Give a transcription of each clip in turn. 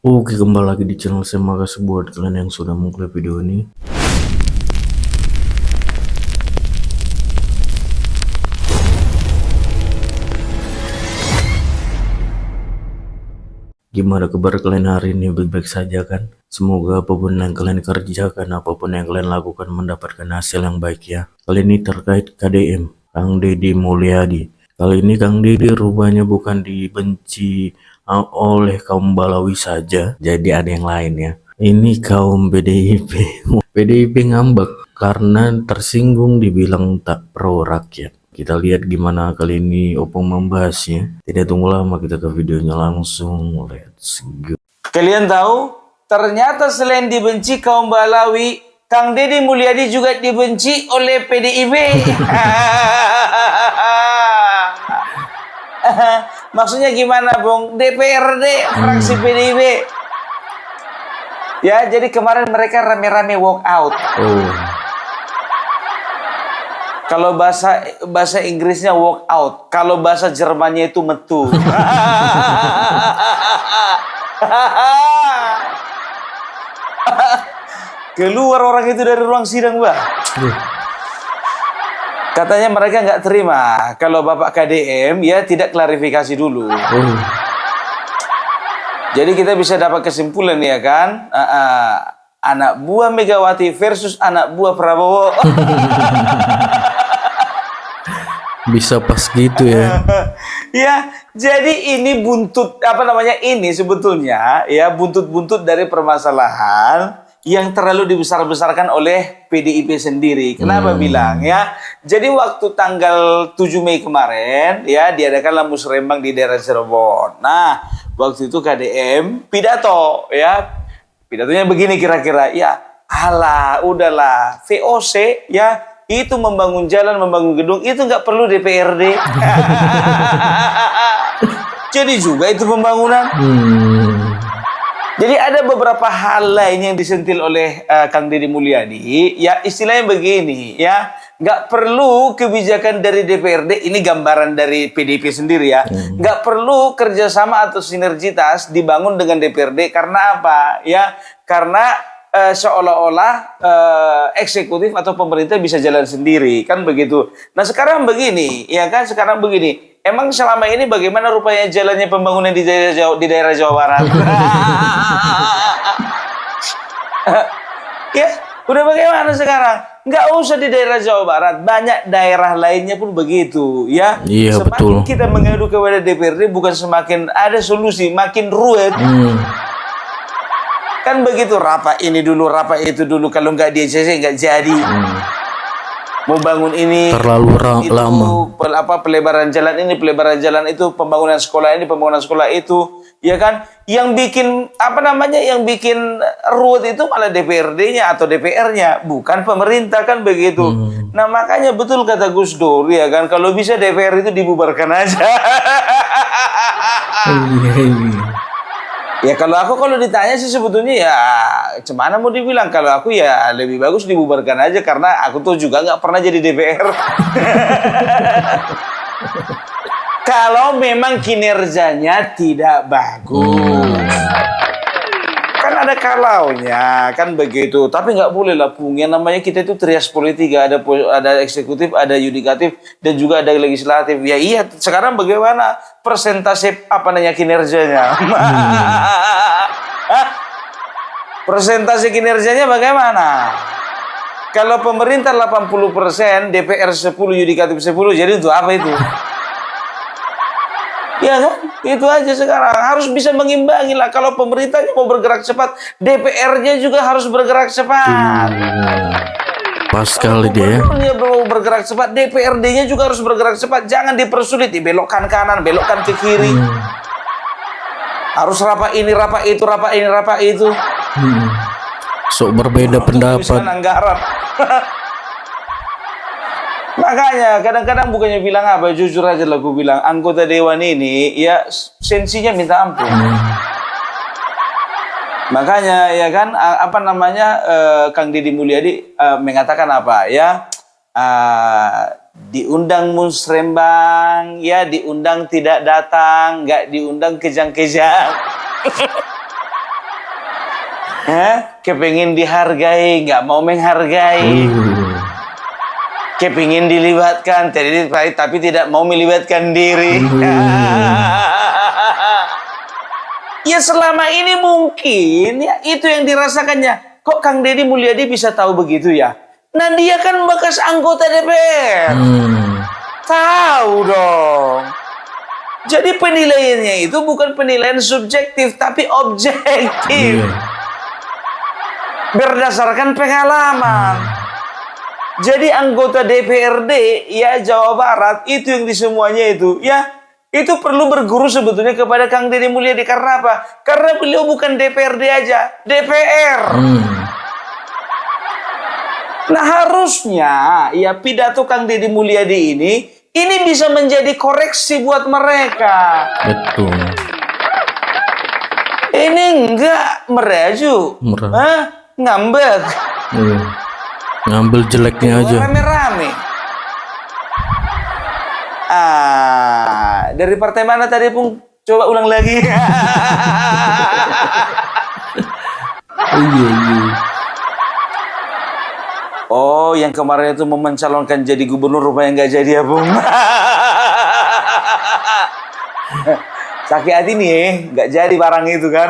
Oke, kembali lagi di channel saya. Makasih buat kalian yang sudah mengklik video ini. Gimana kabar kalian hari ini? Baik-baik saja kan? Semoga apapun yang kalian kerjakan, apapun yang kalian lakukan mendapatkan hasil yang baik ya. Kali ini terkait KDM, Kang Deddy Mulyadi. Kali ini Kang Deddy rupanya bukan dibenci oleh kaum Balawi saja, jadi ada yang lain ya. Ini kaum PDIP. PDIP ngambek karena tersinggung dibilang tak pro rakyat. Kita lihat gimana kali ini Opung membahasnya. Tidak tunggu lama, kita ke videonya langsung. Let's go. Kalian tahu, ternyata selain dibenci kaum Balawi, Kang Deddy Mulyadi juga dibenci oleh PDIP. Maksudnya gimana, Bung? DPRD, fraksi PDIP. Ya, jadi kemarin mereka rame-rame walk out. Oh, Kalau bahasa Inggrisnya walk out, kalau bahasa Jermannya itu metu. Keluar orang itu dari ruang sidang, Mbak. Katanya mereka nggak terima kalau Bapak KDM ya tidak klarifikasi dulu. oh, Jadi kita bisa dapat kesimpulan ya kan, anak buah Megawati versus anak buah Prabowo. bisa pas gitu ya. Ya, jadi ini buntut ini sebetulnya ya buntut-buntut dari permasalahan yang terlalu dibesar-besarkan oleh PDIP sendiri. Kenapa bilang ya? Jadi waktu tanggal 7 Mei kemarin ya diadakanlah musrembang di daerah Cirebon. Nah, waktu itu KDM pidato ya. Pidatonya begini kira-kira, ya alah udahlah VOC ya itu membangun jalan, membangun gedung itu nggak perlu DPRD. Jadi juga itu pembangunan. Jadi ada beberapa hal lain yang disentil oleh Kang Deddy Mulyadi. Ya istilahnya begini ya, nggak perlu kebijakan dari DPRD. Ini gambaran dari PDIP sendiri ya. Nggak perlu kerjasama atau sinergitas dibangun dengan DPRD. Karena apa? Ya karena seolah-olah eksekutif atau pemerintah bisa jalan sendiri kan begitu. Nah sekarang begini, ya kan sekarang begini. Emang selama ini bagaimana rupanya jalannya pembangunan di daerah Jawa Barat? Ya, udah bagaimana sekarang? Nggak usah di daerah Jawa Barat, banyak daerah lainnya pun begitu, ya. Iya, semakin betul. kita mengadu kepada DPRD bukan semakin ada solusi, makin ruwet. Kan begitu, rapat ini dulu, rapat itu dulu, kalau nggak di ACC nggak jadi. Mau bangun ini Terlalu itu, lama. Pelebaran jalan ini, pelebaran jalan itu, pembangunan sekolah ini, pembangunan sekolah itu, ya kan? Yang bikin yang bikin ruwet itu malah DPRD-nya atau DPR-nya, bukan pemerintah kan begitu. Nah makanya betul kata Gus Dur ya kan, kalau bisa DPR itu dibubarkan aja. Ya kalau ditanya sih sebetulnya ya gimana mau dibilang, kalau aku ya lebih bagus dibubarkan aja karena aku tuh juga nggak pernah jadi DPR. Kalau memang kinerjanya tidak bagus. Kan ada kalaunya kan begitu, tapi nggak boleh lah Pung, yang namanya kita itu trias politik, ada eksekutif, ada yudikatif dan juga ada legislatif. Ya iya, sekarang bagaimana persentase kinerjanya? Persentase kinerjanya bagaimana? Kalau pemerintah 80%, DPR 10, yudikatif 10, jadi untuk apa itu? Ya kan? Itu aja sekarang. Harus bisa mengimbangi lah. Kalau pemerintahnya mau bergerak cepat, DPR-nya juga harus bergerak cepat. Pas sekali dia. Kalau dia mau bergerak cepat, DPRD-nya juga harus bergerak cepat. Jangan dipersulit, dibelokkan kanan, belokkan ke kiri. Harus rapat ini, rapat itu, rapat ini, rapat itu. Sok berbeda pendapat. Anggaran. Makanya kadang-kadang bukannya bilang apa, jujur aja lah gue bilang, anggota dewan ini ya sensinya minta ampun. Makanya ya kan Kang Deddy Mulyadi mengatakan apa ya, diundang musrembang ya, diundang tidak datang, nggak diundang kejang-kejang. Kepingin dihargai, nggak mau menghargai. Kepingin dilibatkan, tapi tidak mau melibatkan diri. Ya selama ini mungkin ya itu yang dirasakannya. Kok Kang Deddy Mulyadi bisa tahu begitu ya? Nah dia kan bekas anggota DPR. Tahu dong. Jadi penilaiannya itu bukan penilaian subjektif, tapi objektif. Berdasarkan pengalaman. Jadi anggota DPRD ya Jawa Barat itu yang di semuanya itu ya itu perlu berguru sebetulnya kepada Kang Deddy Mulyadi. Karena apa? Karena beliau bukan DPRD aja, DPR. Nah harusnya ya pidato Kang Deddy Mulyadi ini bisa menjadi koreksi buat mereka. Betul. Ini enggak meraju, ngambek. Ngambil jeleknya aja. Rame-rame. Dari partai mana tadi Pung? Coba ulang lagi. Oh, yang kemarin itu mau mencalonkan jadi gubernur rupanya nggak jadi ya Bung. Sakit hati nih, nggak jadi barang itu kan.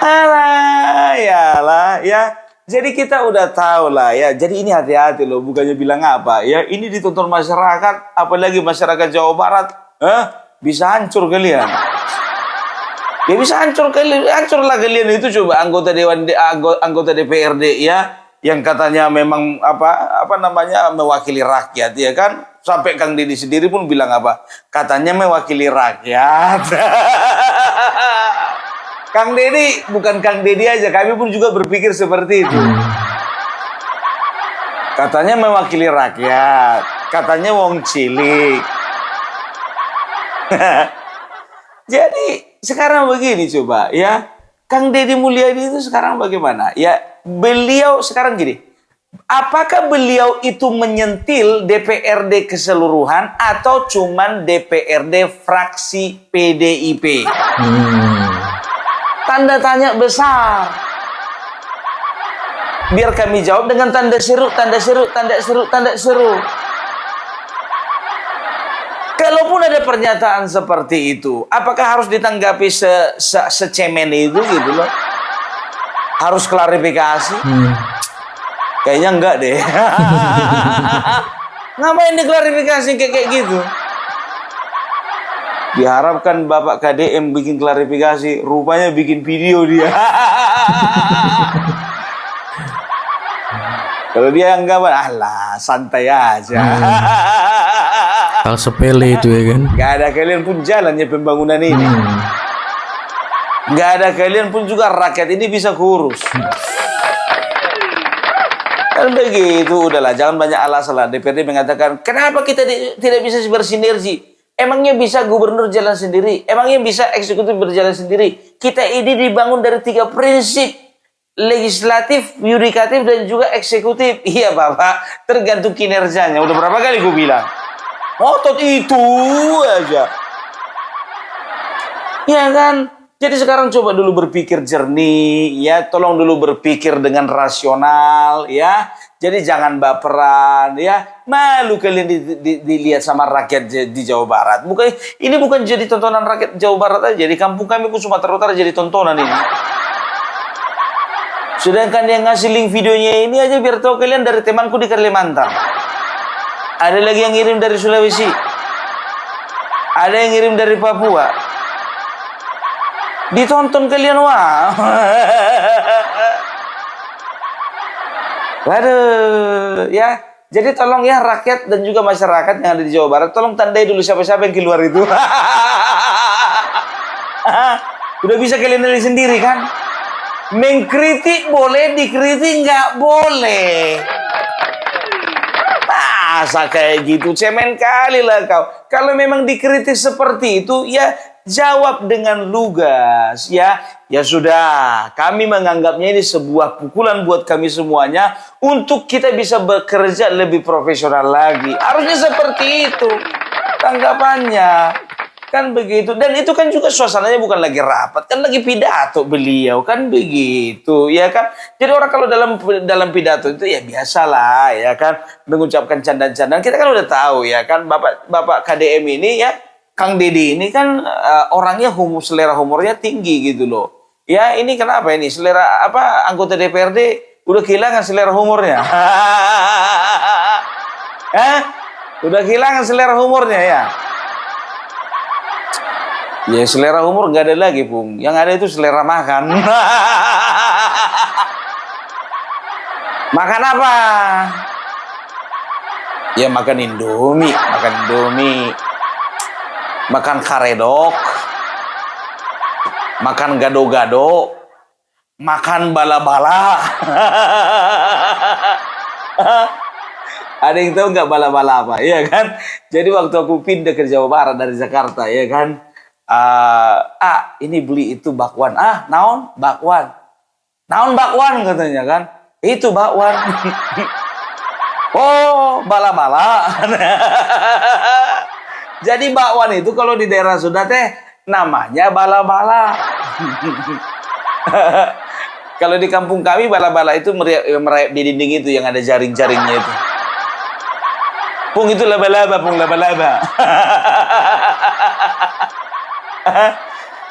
Alah, ya. Jadi kita udah tahu lah ya. Jadi ini hati-hati loh, bukannya bilang apa ya. Ini ditonton masyarakat, apalagi masyarakat Jawa Barat, bisa hancur kalian. Ya bisa hancurlah kalian itu coba anggota anggota DPRD ya, yang katanya memang apa namanya mewakili rakyat ya kan. Sampai Kang Deddy sendiri pun bilang apa? Katanya mewakili rakyat. Kang Deddy, bukan Kang Deddy aja, kami pun juga berpikir seperti itu. Katanya mewakili rakyat, katanya wong cilik. Jadi sekarang begini coba ya, Kang Deddy Mulyadi itu sekarang bagaimana? Ya beliau sekarang gini, apakah beliau itu menyentil DPRD keseluruhan atau cuman DPRD fraksi PDIP? Tanda tanya besar. Biar kami jawab dengan tanda seru. Kalaupun ada pernyataan seperti itu, apakah harus ditanggapi secemen itu gitu loh? Harus klarifikasi? Kayaknya enggak deh. Ngapain diklarifikasi kayak gitu? Diharapkan Bapak KDM bikin klarifikasi, rupanya bikin video dia. Kalau dia enggak, alah santai aja. Hal sepele itu ya kan. Gak ada kalian pun jalannya pembangunan ini. Gak ada kalian pun juga rakyat ini bisa kurus. Dan begitu, udahlah jangan banyak alasan lah. DPRD mengatakan, kenapa kita tidak bisa bersinergi? Emangnya bisa gubernur jalan sendiri? Emangnya bisa eksekutif berjalan sendiri? Kita ini dibangun dari 3 prinsip. Legislatif, yudikatif, dan juga eksekutif. Iya Bapak, tergantung kinerjanya. Udah berapa kali gue bilang? Otot itu aja. Ya kan? Jadi sekarang coba dulu berpikir jernih. Ya, tolong dulu berpikir dengan rasional. Ya. Jadi jangan baperan, ya. Malu kalian dilihat sama rakyat di Jawa Barat. Ini bukan jadi tontonan rakyat Jawa Barat aja. Di kampung kami pun Sumatera Utara jadi tontonan ini. Sedangkan yang ngasih link videonya ini aja biar tahu kalian dari temanku di Kalimantan. Ada lagi yang ngirim dari Sulawesi. Ada yang ngirim dari Papua. Ditonton kalian, wah. Waduh, ya. Jadi tolong ya rakyat dan juga masyarakat yang ada di Jawa Barat, tolong tandai dulu siapa-siapa yang keluar itu. Udah bisa kalian lihat sendiri kan? Mengkritik boleh, dikritik nggak boleh. Masa kayak gitu, cemen kali lah kau. Kalau memang dikritik seperti itu, ya jawab dengan lugas, ya. Ya sudah, kami menganggapnya ini sebuah pukulan buat kami semuanya untuk kita bisa bekerja lebih profesional lagi. Harusnya seperti itu tanggapannya. Kan begitu. Dan itu kan juga suasananya bukan lagi rapat, kan lagi pidato beliau, kan begitu, ya kan. Jadi orang kalau dalam pidato itu ya biasalah, ya kan, mengucapkan candaan-candaan. Kita kan udah tahu, ya kan, Bapak KDM ini ya, Kang Deddy ini kan orangnya selera humornya tinggi gitu loh. Ya ini kenapa ini selera apa anggota DPRD udah kehilangan selera humornya. Udah kehilangan selera humornya ya. Ya selera humor nggak ada lagi, Pung. Yang ada itu selera makan. Makan apa? Ya makan Indomie, makan karedok, makan gado-gado, makan bala-bala. Ada yang tahu nggak bala-bala apa? Ya kan? Jadi waktu aku pindah ke Jawa Barat dari Jakarta, ya kan? Ini beli itu bakwan. Naon bakwan? Naon bakwan katanya kan? Itu bakwan. Oh, bala-bala. Jadi bakwan itu kalau di daerah Sunda teh namanya bala-bala. Kalau di kampung kami bala-bala itu merayap di dinding itu yang ada jaring-jaringnya itu. Pung itu laba-laba, Pung laba-laba.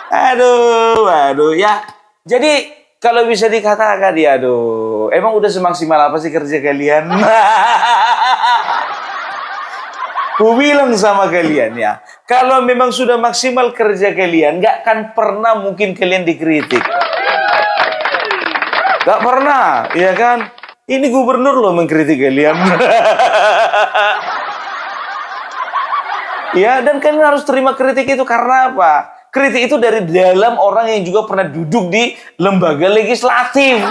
Aduh ya. Jadi kalau bisa dikatakan ya, emang udah semaksimal apa sih kerja kalian? Ku bilang sama kalian ya, kalau memang sudah maksimal kerja kalian, gak akan pernah mungkin kalian dikritik. Gak pernah, ya kan? Ini gubernur loh mengkritik kalian. Ya, dan kalian harus terima kritik itu karena apa? Kritik itu dari dalam orang yang juga pernah duduk di lembaga legislatif.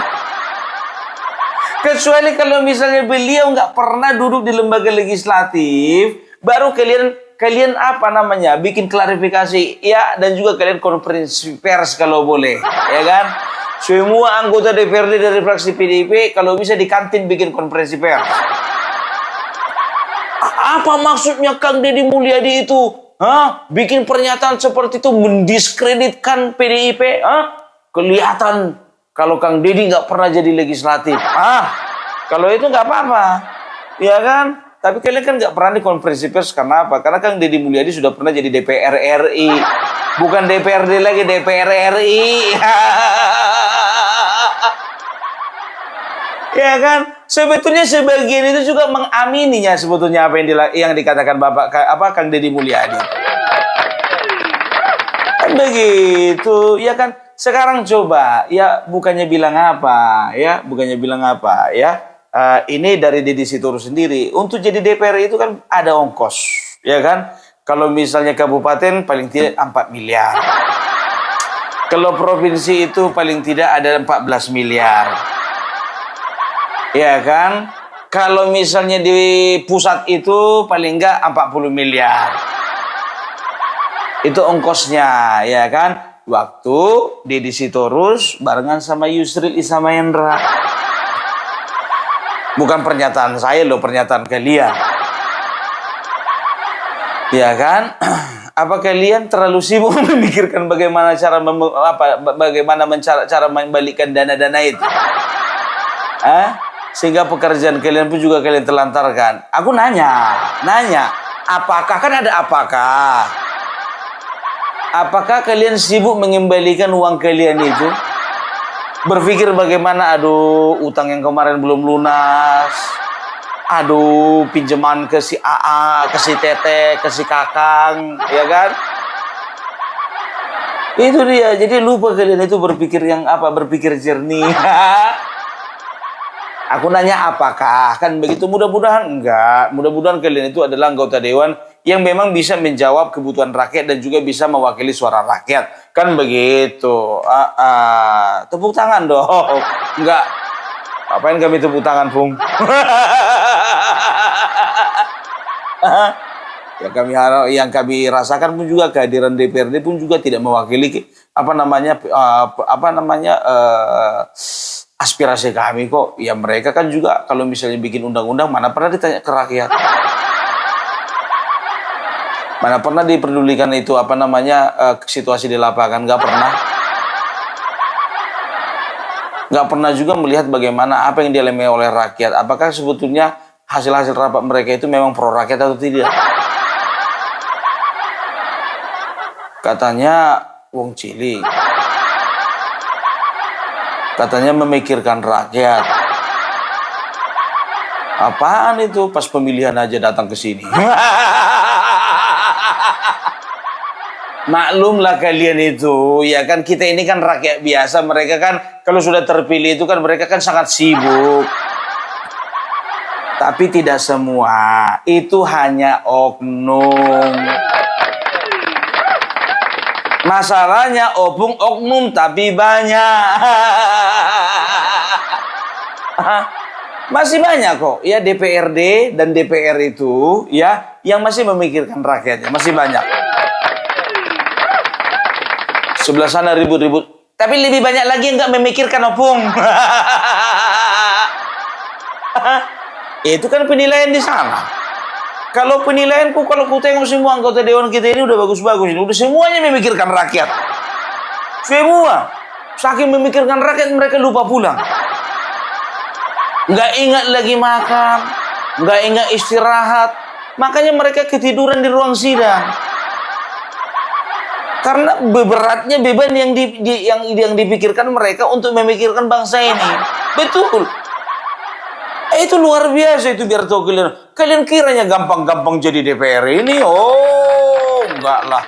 Kecuali kalau misalnya beliau nggak pernah duduk di lembaga legislatif, baru kalian apa namanya bikin klarifikasi ya, dan juga kalian konferensi pers kalau boleh, ya kan? Semua anggota DPRD dari fraksi PDIP kalau bisa di kantin bikin konferensi pers. Apa maksudnya Kang Deddy Mulyadi itu? Bikin pernyataan seperti itu mendiskreditkan PDIP? Kelihatan kalau Kang Deddy nggak pernah jadi legislatif. Kalau itu nggak apa-apa, ya kan? Tapi kalian kan nggak pernah di konferensi pers karena apa? Karena Kang Deddy Mulyadi sudah pernah jadi DPR RI, bukan DPRD lagi, DPR RI. Ya kan? Sebetulnya sebagian itu juga mengamininya sebetulnya apa yang dikatakan Kang Deddy Mulyadi. Kan begitu, ya kan? Sekarang coba, ya bukannya bilang apa, ya ini dari Deddy Sitorus sendiri. Untuk jadi DPR itu kan ada ongkos, ya kan? Kalau misalnya kabupaten paling tidak 4 miliar. Kalau provinsi itu paling tidak ada 14 miliar. Ya kan? Kalau misalnya di pusat itu paling enggak 40 miliar. Itu ongkosnya, ya kan? Waktu Deddy Sitorus barengan sama Yusril Isamahendra. Bukan pernyataan saya loh, pernyataan kalian. Ya kan? Apa kalian terlalu sibuk memikirkan bagaimana cara cara membalikkan dana-dana itu? Sehingga pekerjaan kalian pun juga kalian telantarkan. Aku nanya, apakah kan ada apakah? Apakah kalian sibuk mengembalikan uang kalian itu? Berpikir bagaimana, utang yang kemarin belum lunas. Pinjaman ke si AA, ke si Tete, ke si Kakang, ya kan? Itu dia. Jadi lupa kalian itu berpikir berpikir jernih. Aku nanya apakah, kan begitu, mudah-mudahan enggak. Mudah-mudahan kalian itu adalah anggota dewan yang memang bisa menjawab kebutuhan rakyat dan juga bisa mewakili suara rakyat. Kan begitu. Tepuk tangan dong. Enggak. Apain kami tepuk tangan, Pung? Yang kami rasakan pun juga kehadiran DPRD pun juga tidak mewakili aspirasi kami kok. Ya mereka kan juga kalau misalnya bikin undang-undang mana pernah ditanya ke rakyat. Mana pernah diperdulikan itu apa namanya situasi di lapangan, nggak pernah. Nggak pernah juga melihat bagaimana apa yang dialami oleh rakyat. Apakah sebetulnya hasil-hasil rapat mereka itu memang pro rakyat atau tidak? Katanya wong cilik. Katanya memikirkan rakyat. Apaan itu? Pas pemilihan aja datang ke sini. Maklumlah kalian itu, ya kan kita ini kan rakyat biasa, mereka kan kalau sudah terpilih itu kan mereka kan sangat sibuk. Tapi tidak semua, itu hanya oknum. Masalahnya oknum tapi banyak. Masih banyak kok, ya DPRD dan DPR itu ya yang masih memikirkan rakyatnya, masih banyak. Sebelah sana ribut-ribut. Tapi lebih banyak lagi yang nggak memikirkan opung. Itu kan penilaian di sana. Kalau penilaianku, kalau ku tengok semua anggota dewan kita ini udah bagus-bagus. Udah semuanya memikirkan rakyat. Semua. Saking memikirkan rakyat mereka lupa pulang. Nggak ingat lagi makan. Nggak ingat istirahat. Makanya mereka ketiduran di ruang sidang. Karena beratnya beban yang dipikirkan mereka untuk memikirkan bangsa ini. Betul. Itu luar biasa itu biar tahu kalian. Kalian kiranya gampang-gampang jadi DPR ini? Oh, enggak lah.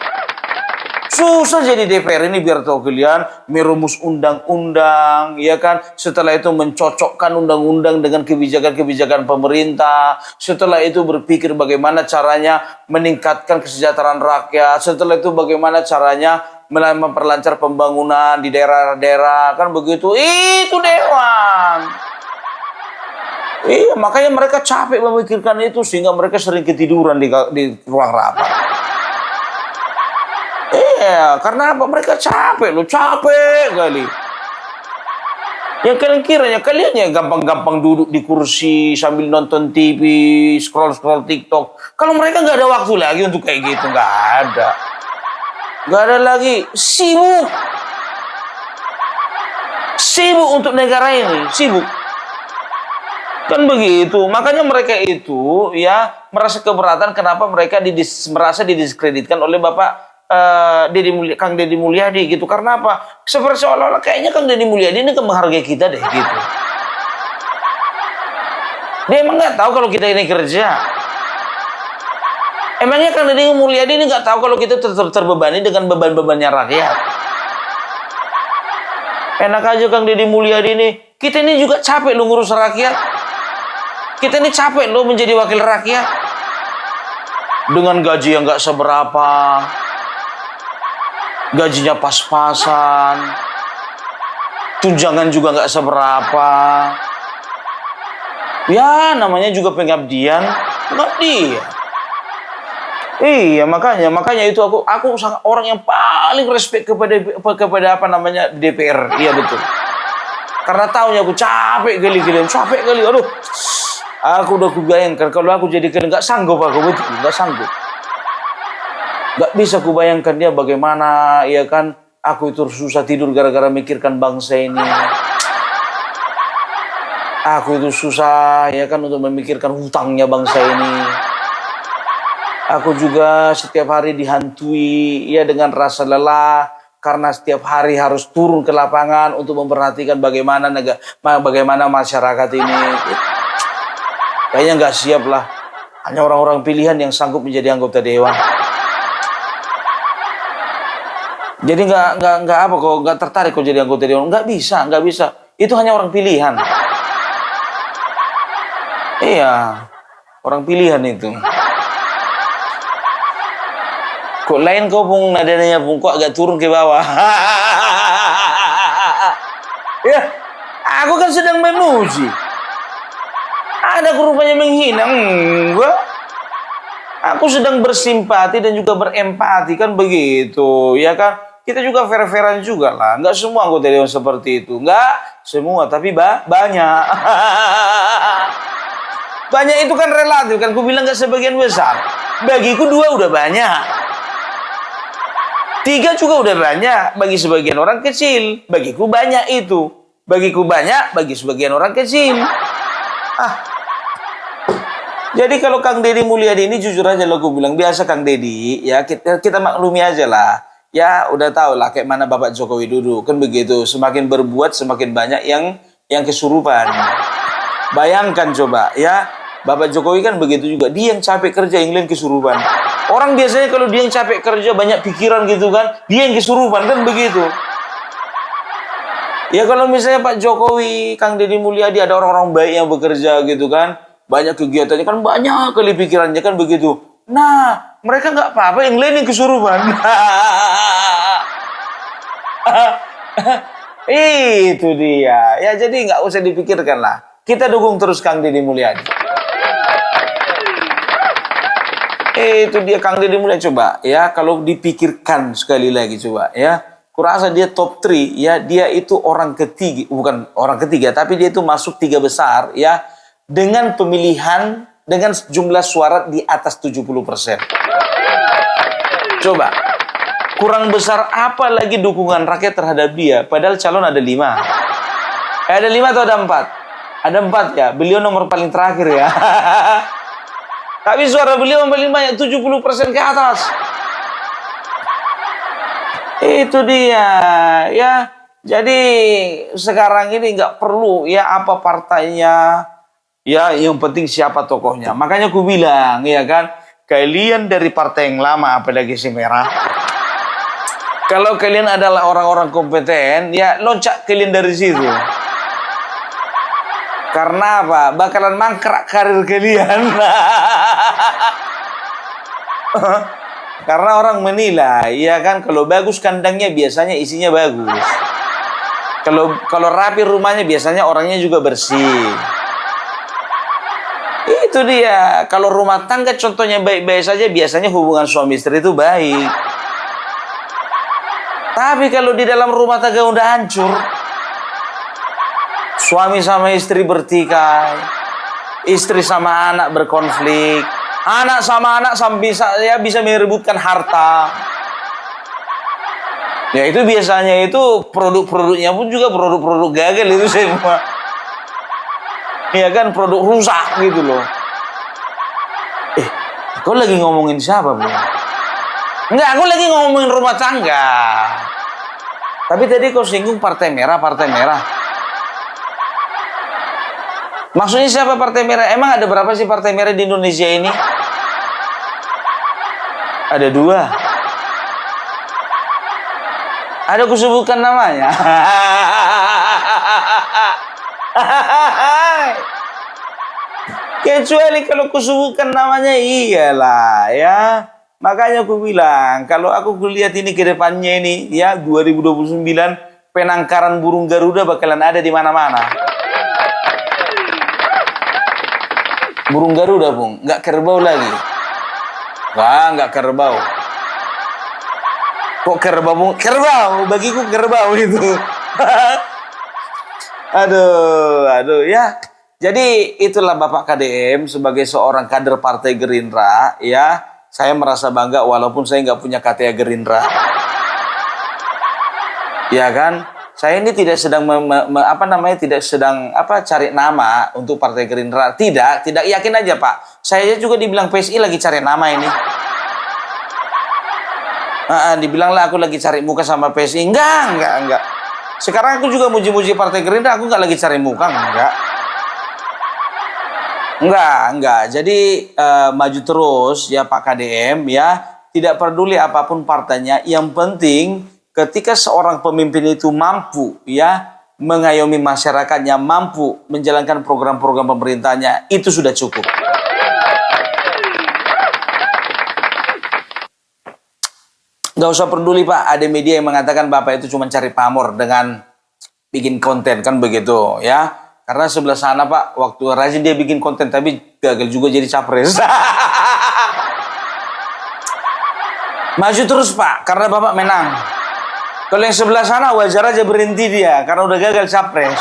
Susah jadi DPR ini biar tahu kalian. Merumus undang-undang, ya kan? Setelah itu mencocokkan undang-undang dengan kebijakan-kebijakan pemerintah. Setelah itu berpikir bagaimana caranya meningkatkan kesejahteraan rakyat. Setelah itu bagaimana caranya memperlancar pembangunan di daerah-daerah. Kan begitu. Itu dewan. Iya, makanya mereka capek memikirkan itu sehingga mereka sering ketiduran di ruang rapat. Iya, karena apa? Mereka capek loh, capek kali. Yang kalian kiranya kalian ya gampang-gampang duduk di kursi sambil nonton TV, scroll-scroll TikTok. Kalau mereka nggak ada waktu lagi untuk kayak gitu, nggak ada. Nggak ada lagi, sibuk. Sibuk untuk negara ini, sibuk. Kan begitu, makanya mereka itu ya merasa keberatan kenapa mereka merasa didiskreditkan oleh Bapak Kang Deddy Mulyadi gitu. Karena apa? Seperti seolah-olah kayaknya Kang Deddy Mulyadi ini menghargai kita deh gitu. Dia emang nggak tahu kalau kita ini kerja. Emangnya Kang Deddy Mulyadi ini nggak tahu kalau kita terbebani dengan beban-bebannya rakyat. Enak aja Kang Deddy Mulyadi ini. Kita ini juga capek lo ngurus rakyat. Kita ini capek lo menjadi wakil rakyat. Dengan gaji yang nggak seberapa. Gajinya pas-pasan. Tunjangan juga nggak seberapa. Ya namanya juga pengabdian. Pengabdian. Iya makanya itu aku sangat orang yang paling respect kepada apa namanya DPR. Iya betul. Karena tahunya aku capek kali. Aduh. Aku udah kubayangkan kalau aku jadi kalian nggak sanggup aku betul, nggak sanggup. Nggak bisa kubayangkan dia bagaimana, ya kan? Aku itu susah tidur gara-gara mikirkan bangsa ini. Aku itu susah, ya kan, untuk memikirkan hutangnya bangsa ini. Aku juga setiap hari dihantui, ya, dengan rasa lelah karena setiap hari harus turun ke lapangan untuk memperhatikan bagaimana masyarakat ini. Kayaknya nggak siap lah. Hanya orang-orang pilihan yang sanggup menjadi anggota dewan. Jadi nggak apa kok, nggak tertarik kok jadi anggota dewan. Nggak bisa. Itu hanya orang pilihan. Iya, orang pilihan itu. Kok lain kok pung nadanya pung kok agak turun ke bawah. Ya, aku kan sedang memuji. Ada rupanya menghina. Enggak. Aku sedang bersimpati dan juga berempati, kan begitu, ya kan? Kita juga fair-fairan juga lah. Enggak semua anggota dewan seperti itu. Enggak semua, tapi banyak. Banyak itu kan relatif kan. Aku bilang enggak sebagian besar. Bagiku 2 udah banyak. 3 juga udah banyak. Bagi sebagian orang kecil. Bagiku banyak itu. Bagiku banyak, bagi sebagian orang kecil. Jadi kalau Kang Deddy Mulyadi ini jujur aja lo aku bilang, biasa Kang Deddy, ya kita maklumi aja lah. Ya udah tahu lah kayak mana Bapak Jokowi dulu. Kan begitu, semakin berbuat semakin banyak yang kesurupan. Bayangkan coba ya, Bapak Jokowi kan begitu juga. Dia yang capek kerja, yang lain kesurupan. Orang biasanya kalau dia yang capek kerja, banyak pikiran gitu kan, dia yang kesurupan, kan begitu. Ya kalau misalnya Pak Jokowi, Kang Deddy Mulyadi, ada orang-orang baik yang bekerja gitu kan, banyak kegiatannya kan, banyak kali pikirannya kan begitu. Nah, mereka nggak apa-apa, yang lain yang kesurupan. Itu dia. Ya jadi nggak usah dipikirkan lah. Kita dukung terus Kang Deddy Mulyadi. Itu dia Kang Deddy Mulyadi, coba ya kalau dipikirkan sekali lagi coba ya. Kurasa dia top 3 ya, dia itu orang ketiga, bukan orang ketiga tapi dia itu masuk 3 besar ya dengan pemilihan dengan jumlah suara di atas 70%. Coba. Kurang besar apa lagi dukungan rakyat terhadap dia padahal calon ada 5. Ada 5 atau ada 4? Ada 4 ya. Beliau nomor paling terakhir ya. Tapi suara beliau paling banyak 70% ke atas. Itu dia ya. Jadi sekarang ini nggak perlu ya apa partainya. Ya yang penting siapa tokohnya. Makanya aku bilang ya kan, kalian dari partai yang lama apalagi si merah. Kalau kalian adalah orang-orang kompeten, ya loncat kalian dari situ. Karena apa? Bakalan mangkrak karir kalian. Karena orang menilai, ya kan, kalau bagus kandangnya biasanya isinya bagus. Kalau rapi rumahnya biasanya orangnya juga bersih. Itu dia. Kalau rumah tangga contohnya baik-baik saja, biasanya hubungan suami istri itu baik. Tapi kalau di dalam rumah tangga udah hancur, suami sama istri bertikai, istri sama anak berkonflik, anak sama anak bisa merebutkan harta. Ya itu biasanya itu produk-produknya pun juga produk-produk gagal itu semua. Ya kan, produk rusak gitu loh. Kau lagi ngomongin siapa, Bu? Enggak, aku lagi ngomongin rumah tangga. Tapi tadi kau singgung partai merah. Maksudnya siapa partai merah? Emang ada berapa sih partai merah di Indonesia ini? Ada 2. Ada kusebutkan namanya. Kecuali kalau kusebutkan namanya, iyalah ya. Makanya aku bilang, kalau aku lihat ini ke depannya ini ya 2029 penangkaran burung Garuda bakalan ada di mana-mana. Burung Garuda, Bung, nggak kerbau lagi. Wah, nggak kerbau. Kok kerbau, Bung? Kerbau, bagiku kerbau itu. Aduh ya. Jadi itulah Bapak KDM sebagai seorang kader Partai Gerindra ya. Saya merasa bangga walaupun saya nggak punya KTA Gerindra. Ya kan? Saya ini tidak sedang tidak sedang cari nama untuk Partai Gerindra. Tidak yakin aja, Pak. Saya juga dibilang PSI lagi cari nama ini. Dibilanglah aku lagi cari muka sama PSI. Enggak. Sekarang aku juga muji-muji Partai Gerindra, aku nggak lagi cari muka, enggak. Jadi maju terus ya Pak KDM ya. Tidak peduli apapun partainya, yang penting ketika seorang pemimpin itu mampu ya mengayomi masyarakatnya, mampu menjalankan program-program pemerintahnya, itu sudah cukup. Gak usah peduli, Pak, ada media yang mengatakan Bapak itu cuma cari pamor dengan bikin konten, kan begitu ya. Karena sebelah sana, Pak, waktu rajin dia bikin konten tapi gagal juga jadi capres. Maju terus, Pak, karena Bapak menang. Kalau yang sebelah sana wajar aja berhenti dia karena udah gagal capres.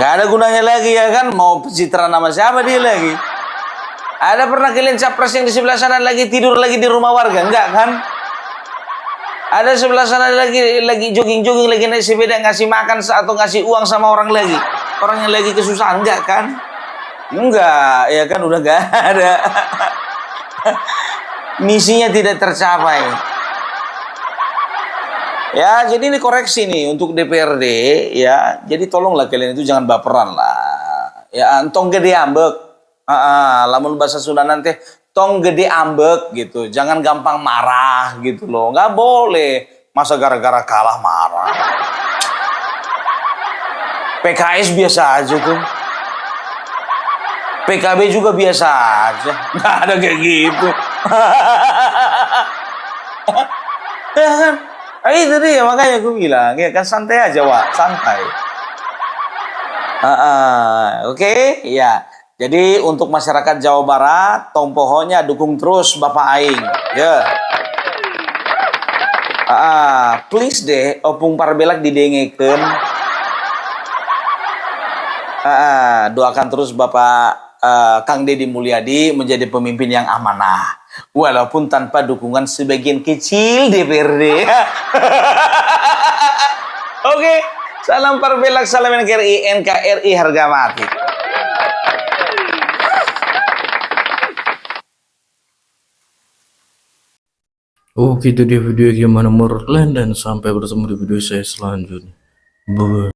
Gak ada gunanya lagi ya kan, mau pencitraan nama siapa dia lagi. Ada pernah kalian capres yang di sebelah sana lagi tidur lagi di rumah warga? Enggak kan? Ada sebelah sana lagi jogging-jogging, lagi naik sepeda, ngasih makan atau ngasih uang sama orang lagi. Orang yang lagi kesusahan, enggak kan? Enggak, ya kan udah enggak ada. Misinya tidak tercapai. Ya, jadi ini koreksi nih untuk DPRD ya. Jadi tolonglah kalian itu jangan baperan lah. Ya, tong gede ambek. Lamun bahasa Sunda nanti tong gede ambek gitu. Jangan gampang marah gitu loh. Nggak boleh. Masa gara-gara kalah marah. PKS biasa aja tuh. PKB juga biasa aja. Nggak ada kayak gitu. Ya kan? Itu dia makanya aku bilang ya kan santai aja Wak, santai. Oke, ya. Jadi untuk masyarakat Jawa Barat, tong pohonnya dukung terus Bapak Aing. Ya. Please deh, opung parbelak didengekeun. Doakan terus Bapak Kang Deddy Mulyadi menjadi pemimpin yang amanah. Walaupun tanpa dukungan sebagian kecil DPRD. Oke, salam parbelak, salam NKRI, NKRI harga mati. Oke, itu dia video gimana menurut kalian dan sampai bertemu di video saya selanjutnya. Bye.